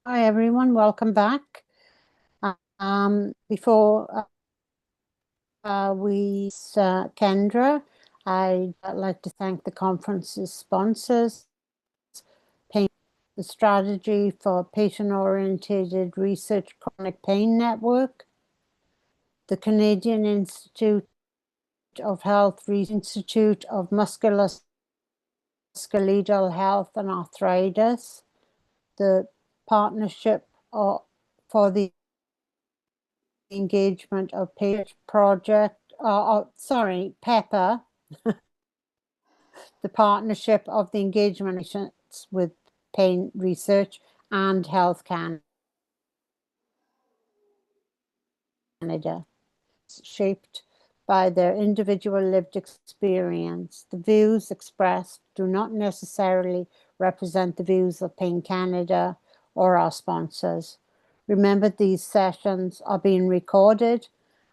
Hi everyone, welcome back. Before Kendra, I'd like to thank the conference's sponsors, the Strategy for Patient-Oriented Research Chronic Pain Network, the Canadian Institute of Health, Institute of Musculoskeletal Health and Arthritis, the Partnership for the Engagement of Patient Project, PEPA, the Partnership of the Engagement with Pain Research, and Health Canada, shaped by their individual lived experience. The views expressed do not necessarily represent the views of Pain Canada or our sponsors. Remember, these sessions are being recorded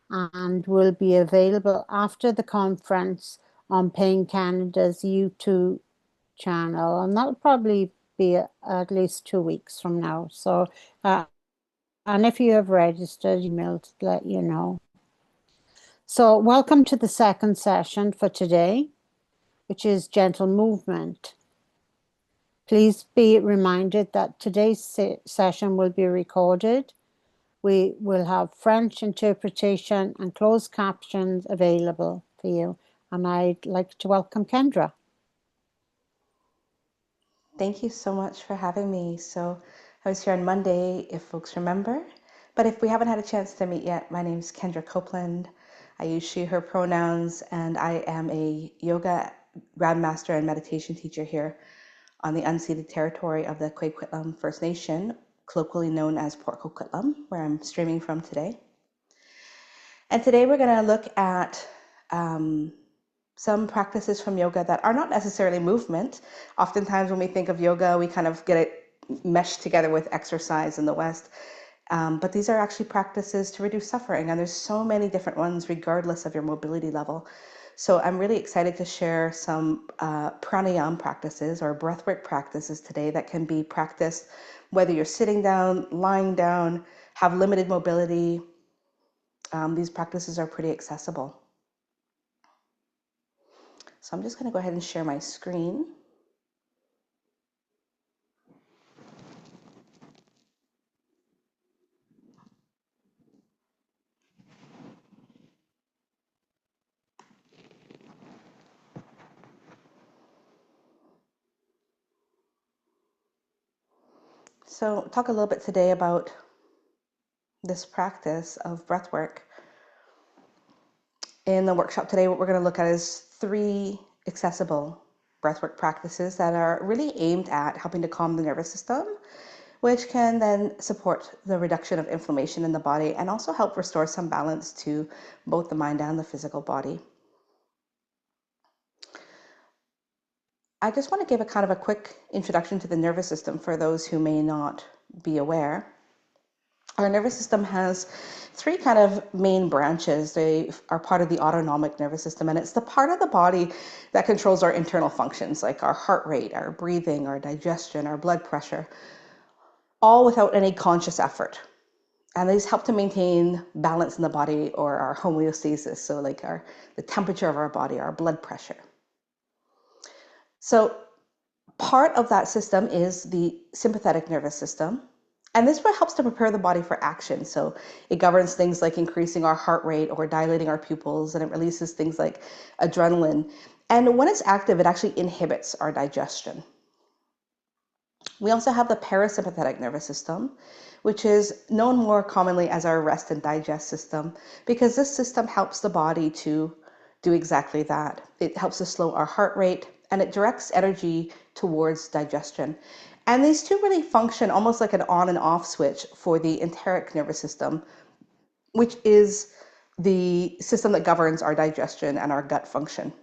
and will be available after the conference on Pain Canada's YouTube channel, and that'll probably be at least 2 weeks from now. So, and if you have registered, email to let you know. So welcome to the second session for today, which is gentle movement. Please be reminded that today's session will be recorded. We will have French interpretation and closed captions available for you. And I'd like to welcome Kendra. Thank you so much for having me. So I was here on Monday, if folks remember. But if we haven't had a chance to meet yet, my name is Kendra Copeland. I use she, her pronouns, and I am a yoga grandmaster and meditation teacher here on the unceded territory of the Coquitlam First Nation, colloquially known as Port Coquitlam, where I'm streaming from today. And today we're going to look at some practices from yoga that are not necessarily movement. Oftentimes when we think of yoga, we kind of get it meshed together with exercise in the West. But these are actually practices to reduce suffering. And there's so many different ones regardless of your mobility level. So I'm really excited to share some pranayam practices or breathwork practices today that can be practiced whether you're sitting down, lying down, have limited mobility. These practices are pretty accessible. So I'm just going to go ahead and share my screen. So talk a little bit today about this practice of breathwork. In the workshop today, what we're going to look at is 3 accessible breathwork practices that are really aimed at helping to calm the nervous system, which can then support the reduction of inflammation in the body and also help restore some balance to both the mind and the physical body. I just want to give a kind of a quick introduction to the nervous system for those who may not be aware. Our nervous system has 3 kind of main branches. They are part of the autonomic nervous system, and it's the part of the body that controls our internal functions, like our heart rate, our breathing, our digestion, our blood pressure, all without any conscious effort. And these help to maintain balance in the body, or our homeostasis, so like the temperature of our body, our blood pressure. So part of that system is the sympathetic nervous system. And this helps to prepare the body for action. So it governs things like increasing our heart rate or dilating our pupils, and it releases things like adrenaline. And when it's active, it actually inhibits our digestion. We also have the parasympathetic nervous system, which is known more commonly as our rest and digest system, because this system helps the body to do exactly that. It helps to slow our heart rate, and it directs energy towards digestion. And these two really function almost like an on and off switch for the enteric nervous system, which is the system that governs our digestion and our gut function.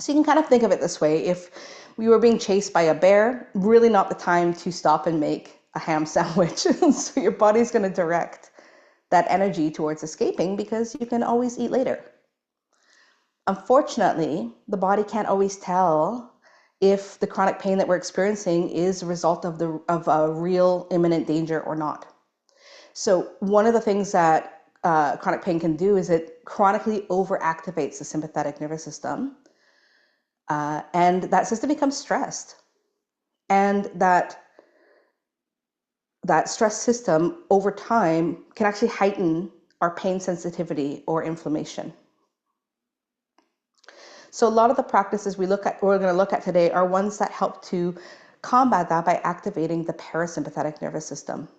So you can kind of think of it this way. If we were being chased by a bear, really not the time to stop and make a ham sandwich. So your body's going to direct that energy towards escaping because you can always eat later. Unfortunately, the body can't always tell if the chronic pain that we're experiencing is a result of a real imminent danger or not. So one of the things that chronic pain can do is it chronically overactivates the sympathetic nervous system, and that system becomes stressed. And that stress system over time can actually heighten our pain sensitivity or inflammation. So a lot of the practices we're going to look at today are ones that help to combat that by activating the parasympathetic nervous system.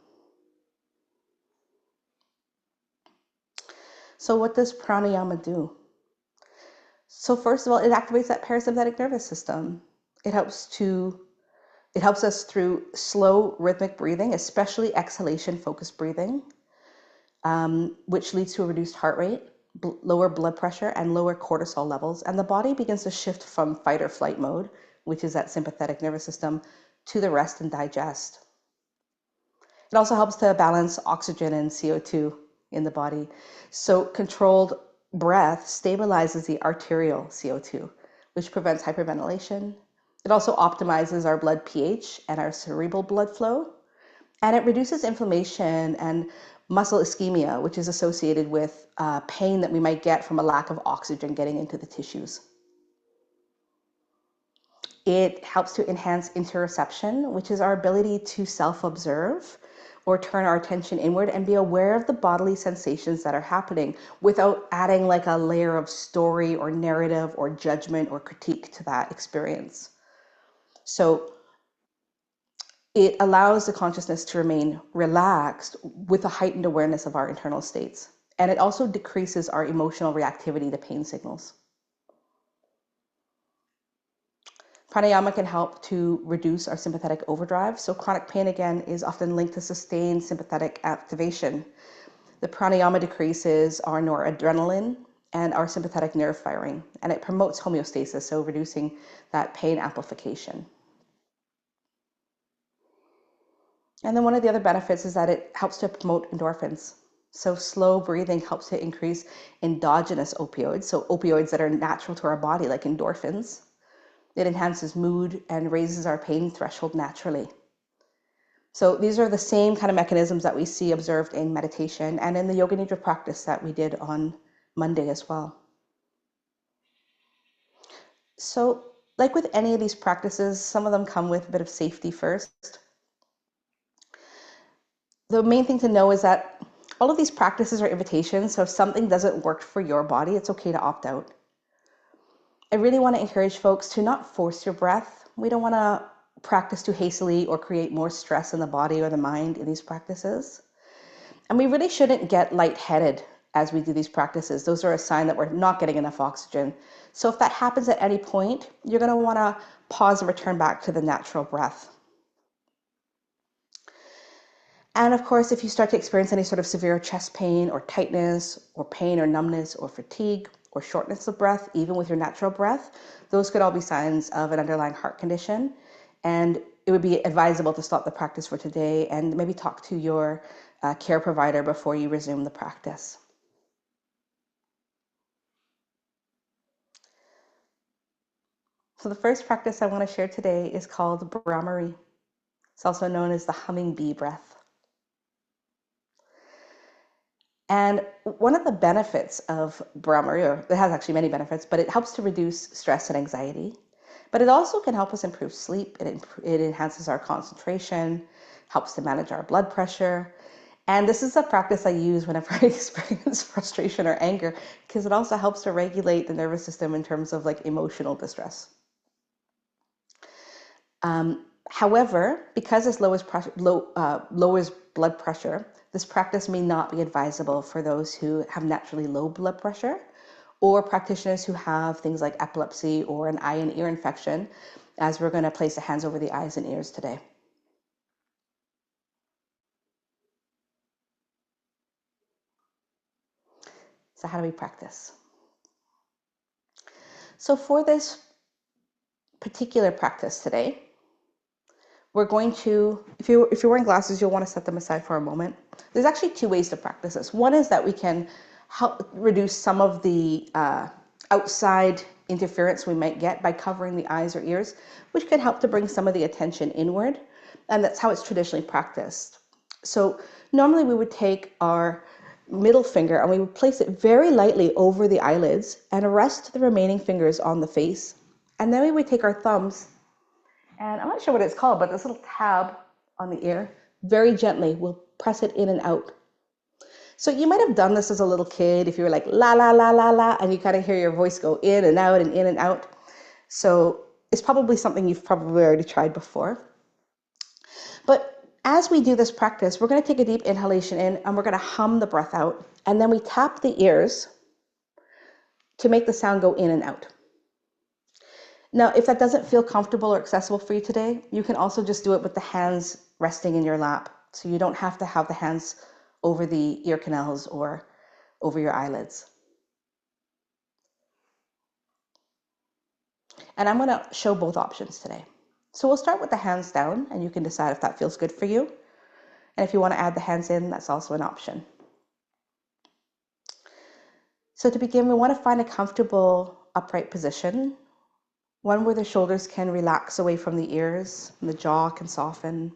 So what does pranayama do? So first of all, it activates that parasympathetic nervous system. It helps us through slow rhythmic breathing, especially exhalation-focused breathing, which leads to a reduced heart rate, lower blood pressure, and lower cortisol levels. And the body begins to shift from fight or flight mode, which is that sympathetic nervous system, to the rest and digest. It also helps to balance oxygen and CO2 in the body. So controlled breath stabilizes the arterial CO2, which prevents hyperventilation. It also optimizes our blood pH and our cerebral blood flow. And it reduces inflammation and muscle ischemia, which is associated with pain that we might get from a lack of oxygen getting into the tissues. It helps to enhance interoception, which is our ability to self-observe or turn our attention inward and be aware of the bodily sensations that are happening without adding like a layer of story or narrative or judgment or critique to that experience. So it allows the consciousness to remain relaxed with a heightened awareness of our internal states. And it also decreases our emotional reactivity to pain signals. Pranayama can help to reduce our sympathetic overdrive. So chronic pain, again, is often linked to sustained sympathetic activation. The pranayama decreases our noradrenaline and our sympathetic nerve firing, and it promotes homeostasis, so reducing that pain amplification. And then one of the other benefits is that it helps to promote endorphins. So slow breathing helps to increase endogenous opioids, so opioids that are natural to our body, like endorphins. It enhances mood and raises our pain threshold naturally. So these are the same kind of mechanisms that we see observed in meditation and in the Yoga Nidra practice that we did on Monday as well. So like with any of these practices, some of them come with a bit of safety first. The main thing to know is that all of these practices are invitations, so if something doesn't work for your body, it's okay to opt out. I really want to encourage folks to not force your breath. We don't want to practice too hastily or create more stress in the body or the mind in these practices. And we really shouldn't get lightheaded as we do these practices. Those are a sign that we're not getting enough oxygen. So if that happens at any point, you're going to want to pause and return back to the natural breath. And of course, if you start to experience any sort of severe chest pain or tightness or pain or numbness or fatigue or shortness of breath, even with your natural breath, those could all be signs of an underlying heart condition. And it would be advisable to stop the practice for today and maybe talk to your care provider before you resume the practice. So the first practice I want to share today is called Bhramari. It's also known as the humming bee breath. And one of the benefits of Bhramari, or it has actually many benefits, but it helps to reduce stress and anxiety. But it also can help us improve sleep. It enhances our concentration, helps to manage our blood pressure. And this is a practice I use whenever I experience frustration or anger, because it also helps to regulate the nervous system in terms of like emotional distress. However, because this lowers blood pressure, this practice may not be advisable for those who have naturally low blood pressure or practitioners who have things like epilepsy or an eye and ear infection, as we're going to place the hands over the eyes and ears today. So how do we practice? So for this particular practice today, we're going to, if you're wearing glasses, you'll want to set them aside for a moment. There's actually two ways to practice this. One is that we can help reduce some of the outside interference we might get by covering the eyes or ears, which can help to bring some of the attention inward. And that's how it's traditionally practiced. So normally we would take our middle finger and we would place it very lightly over the eyelids and rest the remaining fingers on the face. And then we would take our thumbs, and I'm not sure what it's called, but this little tab on the ear, very gently, we'll press it in and out. So you might have done this as a little kid if you were like la la la la la, and you kind of hear your voice go in and out and in and out. So it's probably something you've probably already tried before. But as we do this practice, we're going to take a deep inhalation in and we're going to hum the breath out. And then we tap the ears to make the sound go in and out. Now, if that doesn't feel comfortable or accessible for you today, you can also just do it with the hands resting in your lap. So you don't have to have the hands over the ear canals or over your eyelids. And I'm going to show both options today. So we'll start with the hands down, and you can decide if that feels good for you. And if you want to add the hands in, that's also an option. So to begin, we want to find a comfortable upright position, one where the shoulders can relax away from the ears and the jaw can soften.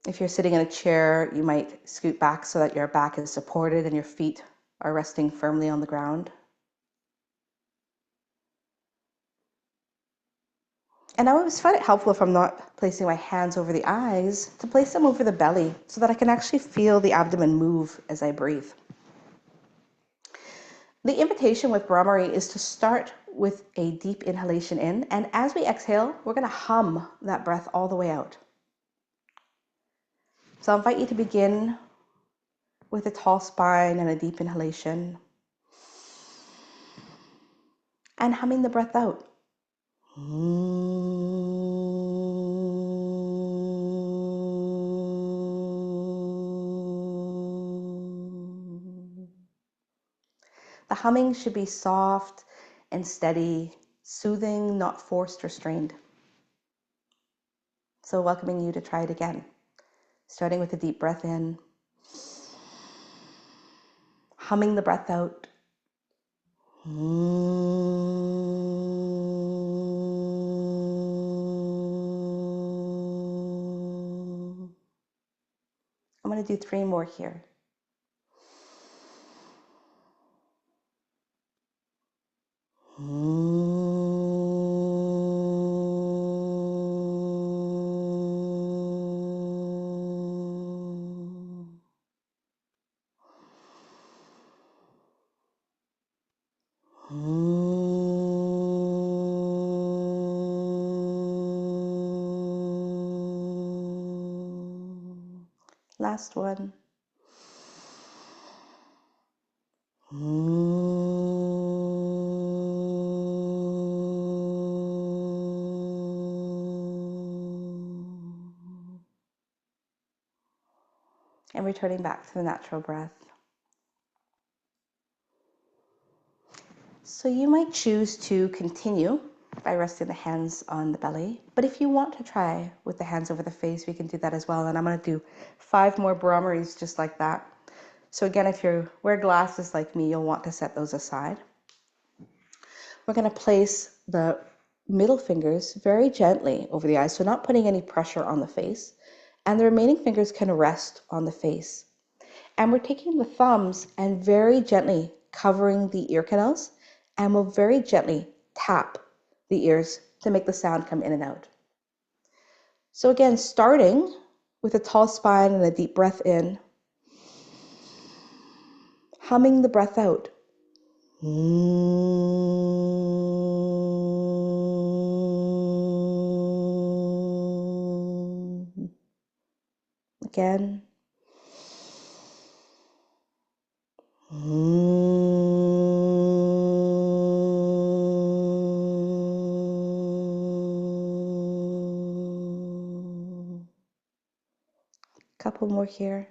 If you're sitting in a chair, you might scoot back so that your back is supported and your feet are resting firmly on the ground. And I always find it helpful, if I'm not placing my hands over the eyes, to place them over the belly so that I can actually feel the abdomen move as I breathe. The invitation with Bhramari is to start with a deep inhalation in, and as we exhale, we're going to hum that breath all the way out. So I'll invite you to begin with a tall spine and a deep inhalation, and humming the breath out. The humming should be soft and steady, soothing, not forced or strained. So welcoming you to try it again, starting with a deep breath in, humming the breath out. I'm going to do 3 more here. Last one. And returning back to the natural breath. So you might choose to continue by resting the hands on the belly. But if you want to try with the hands over the face, we can do that as well. And I'm going to do 5 more Bhramaris just like that. So again, if you wear glasses like me, you'll want to set those aside. We're going to place the middle fingers very gently over the eyes, so not putting any pressure on the face. And the remaining fingers can rest on the face. And we're taking the thumbs and very gently covering the ear canals, and we'll very gently tap the ears to make the sound come in and out. So again, starting with a tall spine and a deep breath in, humming the breath out. Again. Couple more here.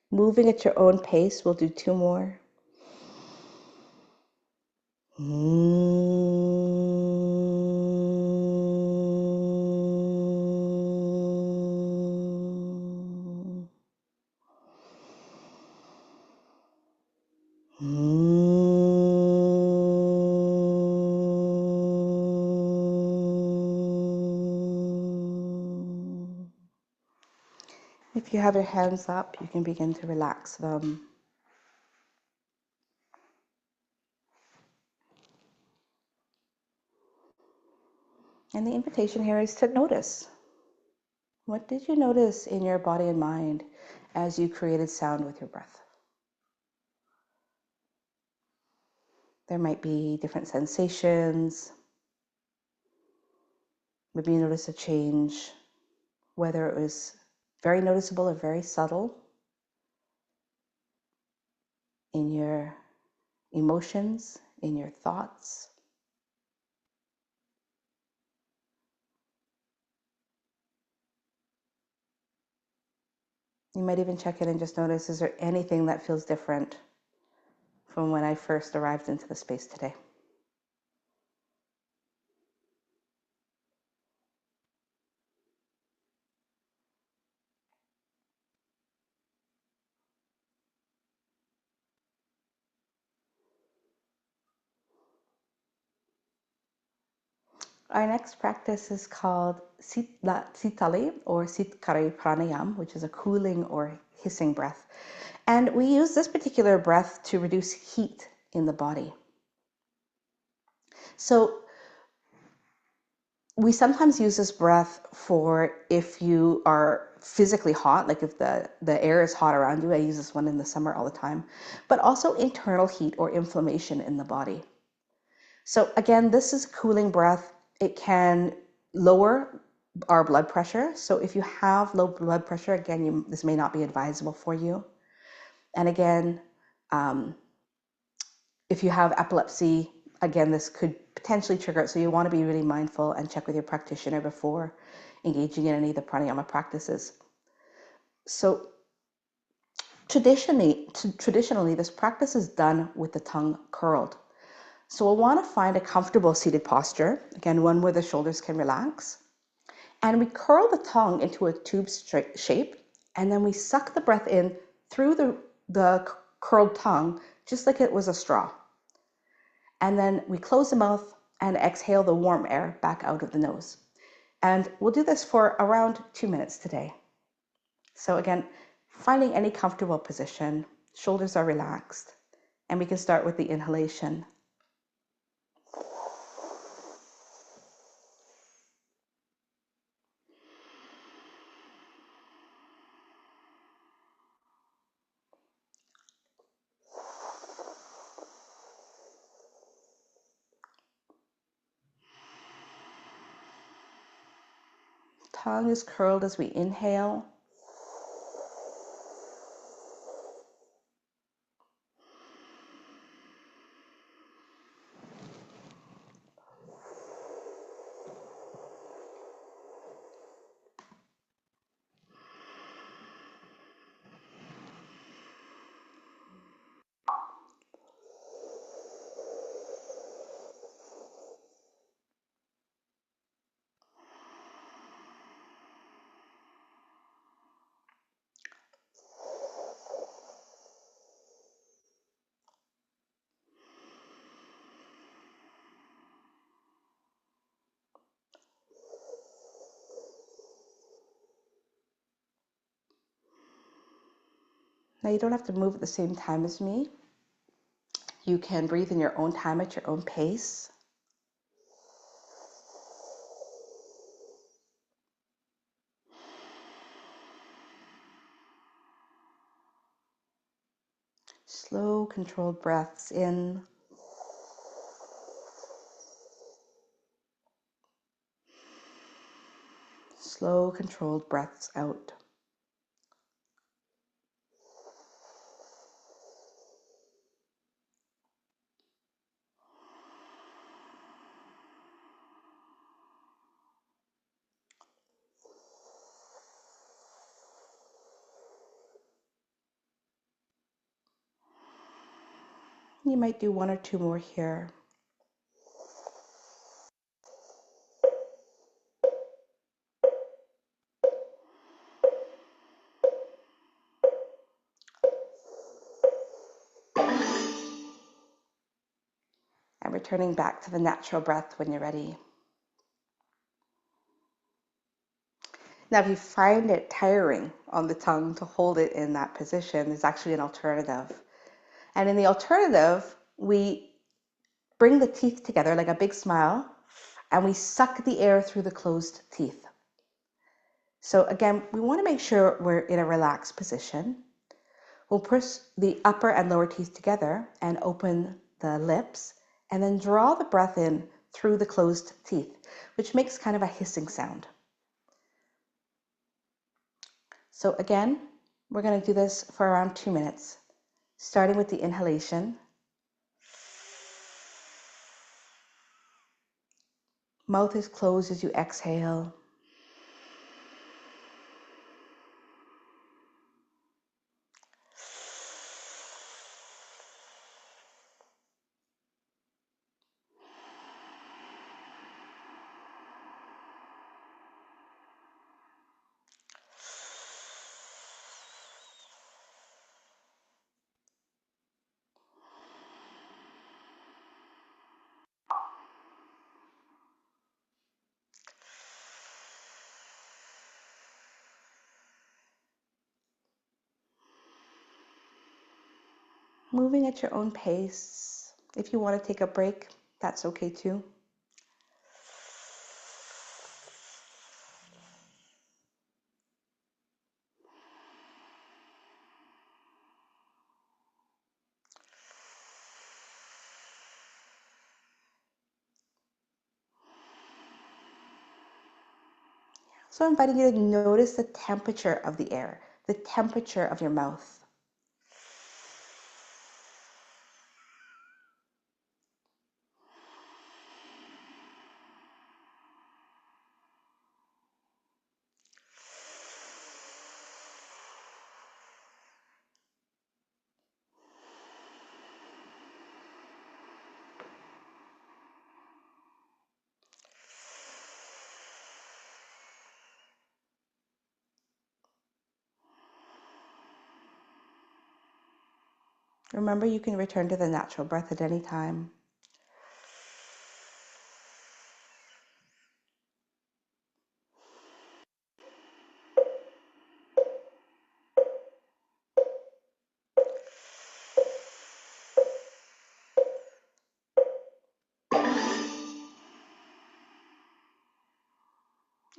Moving at your own pace, we'll do 2 more. If you have your hands up, you can begin to relax them. And the invitation here is to notice. What did you notice in your body and mind as you created sound with your breath? There might be different sensations. Maybe you notice a change, whether it was very noticeable or very subtle in your emotions, in your thoughts. You might even check in and just notice, is there anything that feels different from when I first arrived into the space today? Our next practice is called Śītalī or Śītkārī Prāṇāyām, which is a cooling or hissing breath. And we use this particular breath to reduce heat in the body. So we sometimes use this breath for if you are physically hot, like if the air is hot around you. I use this one in the summer all the time, but also internal heat or inflammation in the body. So again, this is a cooling breath. It can lower our blood pressure. So if you have low blood pressure, again, this may not be advisable for you. And again, if you have epilepsy, again, this could potentially trigger it. So you want to be really mindful and check with your practitioner before engaging in any of the pranayama practices. So traditionally, this practice is done with the tongue curled. So we'll want to find a comfortable seated posture, again, one where the shoulders can relax. And we curl the tongue into a tube shape, and then we suck the breath in through the curled tongue, just like it was a straw. And then we close the mouth and exhale the warm air back out of the nose. And we'll do this for around 2 minutes today. So again, finding any comfortable position, shoulders are relaxed, and we can start with the inhalation. Tongue is curled as we inhale. Now you don't have to move at the same time as me. You can breathe in your own time at your own pace. Slow, controlled breaths in. Slow, controlled breaths out. You might do 1 or 2 more here. returning back to the natural breath when you're ready. Now, if you find it tiring on the tongue to hold it in that position, there's actually an alternative. And in the alternative, we bring the teeth together like a big smile, and we suck the air through the closed teeth. So again, we want to make sure we're in a relaxed position. We'll push the upper and lower teeth together and open the lips, and then draw the breath in through the closed teeth, which makes kind of a hissing sound. So again, we're going to do this for around 2 minutes, starting with the inhalation. Mouth is closed as you exhale. Moving at your own pace. If you want to take a break, that's okay too. So I'm inviting you to notice the temperature of the air, the temperature of your mouth. Remember, you can return to the natural breath at any time.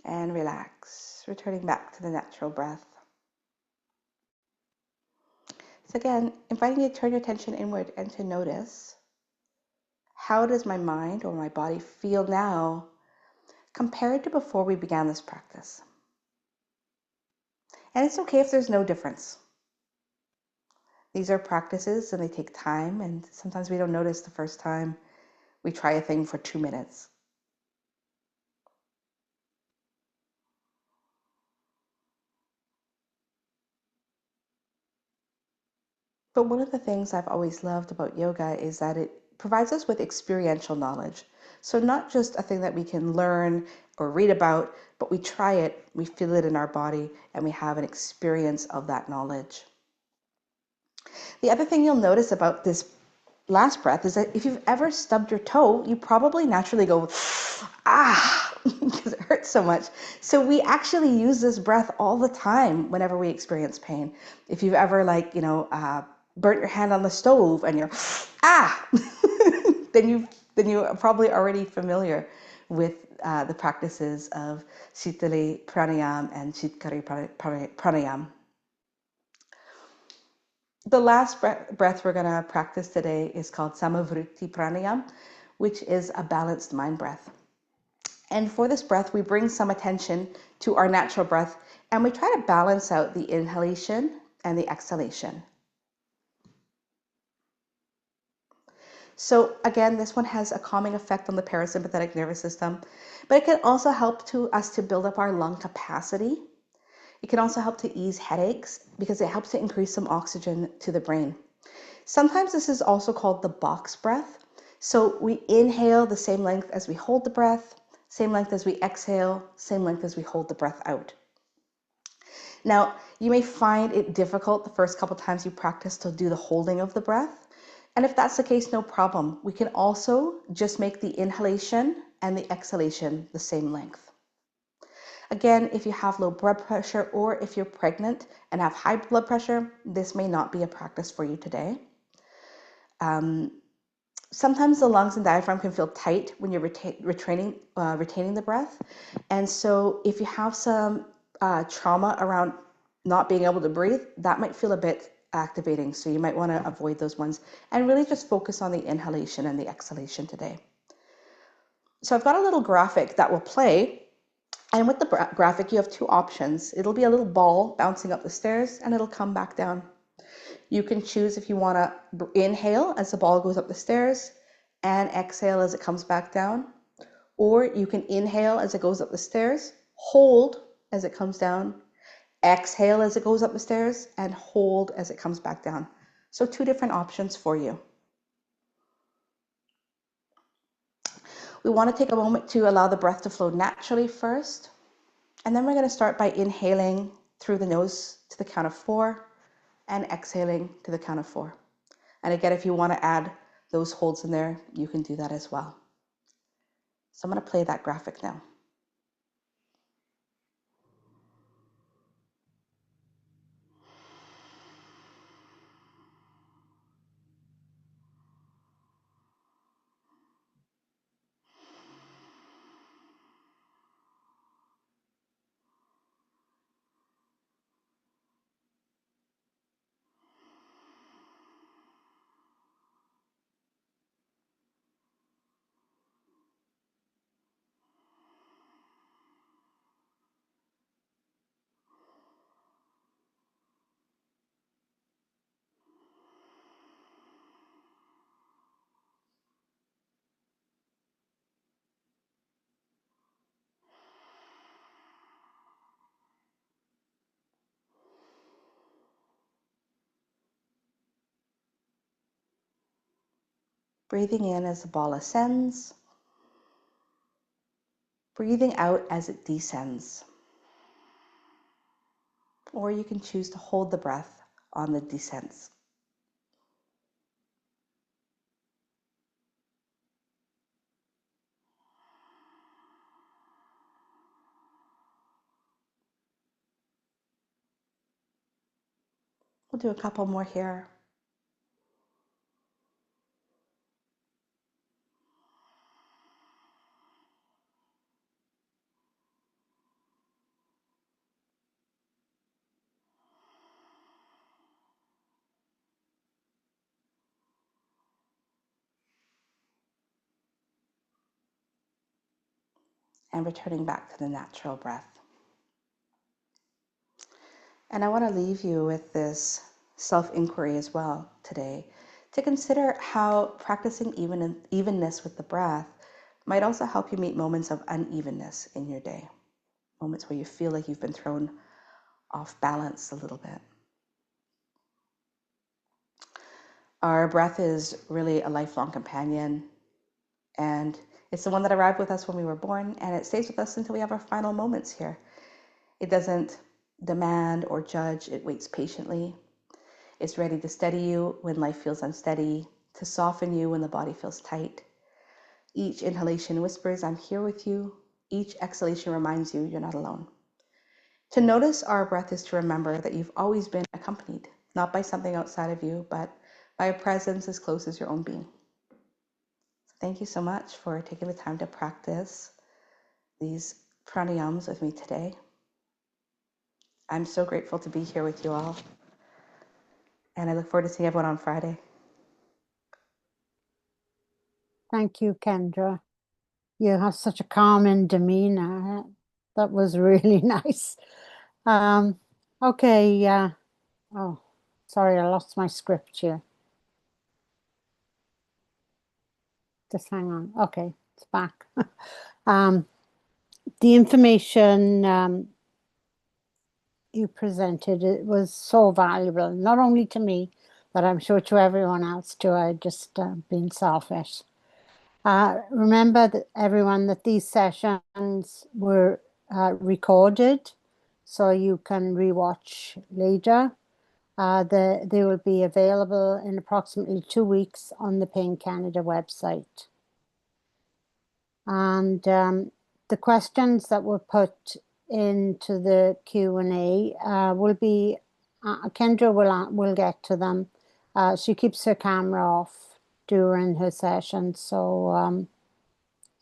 And relax, returning back to the natural breath. So again, inviting you to turn your attention inward and to notice, how does my mind or my body feel now compared to before we began this practice? And it's okay if there's no difference. These are practices and they take time, and sometimes we don't notice the first time we try a thing for 2 minutes. But one of the things I've always loved about yoga is that it provides us with experiential knowledge. So not just a thing that we can learn or read about, but we try it, we feel it in our body, and we have an experience of that knowledge. The other thing you'll notice about this last breath is that if you've ever stubbed your toe, you probably naturally go, ah, because it hurts so much. So we actually use this breath all the time whenever we experience pain. If you've ever burnt your hand on the stove and you're, ah, then you are probably already familiar with the practices of Śītalī Prāṇāyām and Śītkārī Prāṇāyām. The last breath we're going to practice today is called Sama Vṛtti Prāṇāyām, which is a balanced mind breath. And for this breath, we bring some attention to our natural breath, and we try to balance out the inhalation and the exhalation. So again, this one has a calming effect on the parasympathetic nervous system, but it can also help us to build up our lung capacity. It can also help to ease headaches because it helps to increase some oxygen to the brain. Sometimes this is also called the box breath. So we inhale the same length as we hold the breath, same length as we exhale, same length as we hold the breath out. Now, you may find it difficult the first couple times you practice to do the holding of the breath. And if that's the case, no problem. We can also just make the inhalation and the exhalation the same length. Again, if you have low blood pressure or if you're pregnant and have high blood pressure, this may not be a practice for you today. Sometimes the lungs and diaphragm can feel tight when you're retaining the breath. And so if you have some trauma around not being able to breathe, that might feel a bit activating. So you might want to avoid those ones and really just focus on the inhalation and the exhalation today. So I've got a little graphic that will play. And with the graphic, you have two options. It'll be a little ball bouncing up the stairs and it'll come back down. You can choose if you want to inhale as the ball goes up the stairs and exhale as it comes back down. Or you can inhale as it goes up the stairs, hold as it comes down, exhale as it goes up the stairs, and hold as it comes back down. So two different options for you. We want to take a moment to allow the breath to flow naturally first. And then we're going to start by inhaling through the nose to the count of 4 and exhaling to the count of 4. And again, if you want to add those holds in there, you can do that as well. So I'm going to play that graphic now. Breathing in as the ball ascends, breathing out as it descends. Or you can choose to hold the breath on the descents. We'll do a couple more here. And returning back to the natural breath. And I want to leave you with this self-inquiry as well today, to consider how practicing evenness with the breath might also help you meet moments of unevenness in your day, moments where you feel like you've been thrown off balance a little bit. Our breath is really a lifelong companion, and it's the one that arrived with us when we were born, and it stays with us until we have our final moments here. It doesn't demand or judge, it waits patiently. It's ready to steady you when life feels unsteady, to soften you when the body feels tight. Each inhalation whispers, I'm here with you. Each exhalation reminds you you're not alone. To notice our breath is to remember that you've always been accompanied, not by something outside of you, but by a presence as close as your own being. So thank you so much for taking the time to practice these pranayams with me today. I'm so grateful to be here with you all. And I look forward to seeing everyone on Friday. Thank you, Kendra. You have such a calming demeanor. That was really nice. Okay, oh, sorry, I lost my script here. Just hang on. Okay, it's back. The information you presented, it was so valuable, not only to me, but I'm sure to everyone else too. I just been selfish. Remember that everyone that these sessions were recorded, so you can rewatch later, They will be available in approximately 2 weeks on the Pain Canada website. And the questions that were put into the Q&A will be, Kendra will get to them. She keeps her camera off during her session, so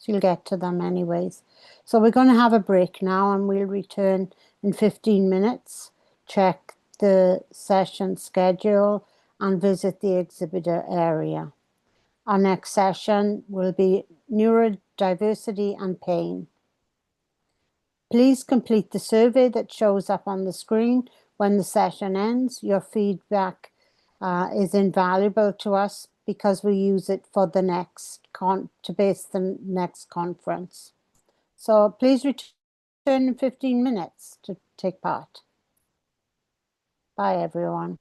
she'll get to them anyways. So we're going to have a break now, and we'll return in 15 minutes, check the session schedule, and visit the exhibitor area. Our next session will be neurodiversity and pain. Please complete the survey that shows up on the screen when the session ends. Your feedback is invaluable to us because we use it for the next to base the next conference. So please return in 15 minutes to take part. Bye, everyone.